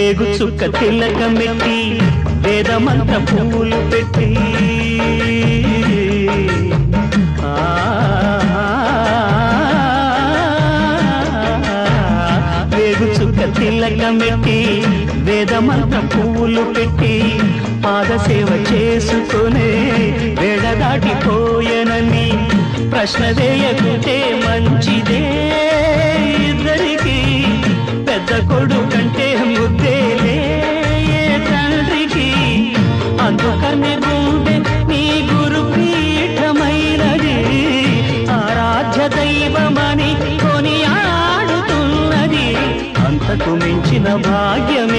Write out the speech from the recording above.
వేగు చుక్క తిలకమెట్టి వేదమంత్ర పూలు పెట్టి వేగు చుక్క తిలకమెట్టి వేదమంత్ర పూలు పెట్టి పాదసేవ చేసుకునే వేడ దాటిపోయనని ప్రశ్న వేయకుంటే మంచిదే ఇద్దరికి పెద్ద కొడుకంటే ముద్దేలే తండ్రికి అందుకనే గుండె నీ గురు పీఠమైనది ఆరాధ్య దైవమని కొని ఆడుతున్నది అంతకు మించిన భాగ్యం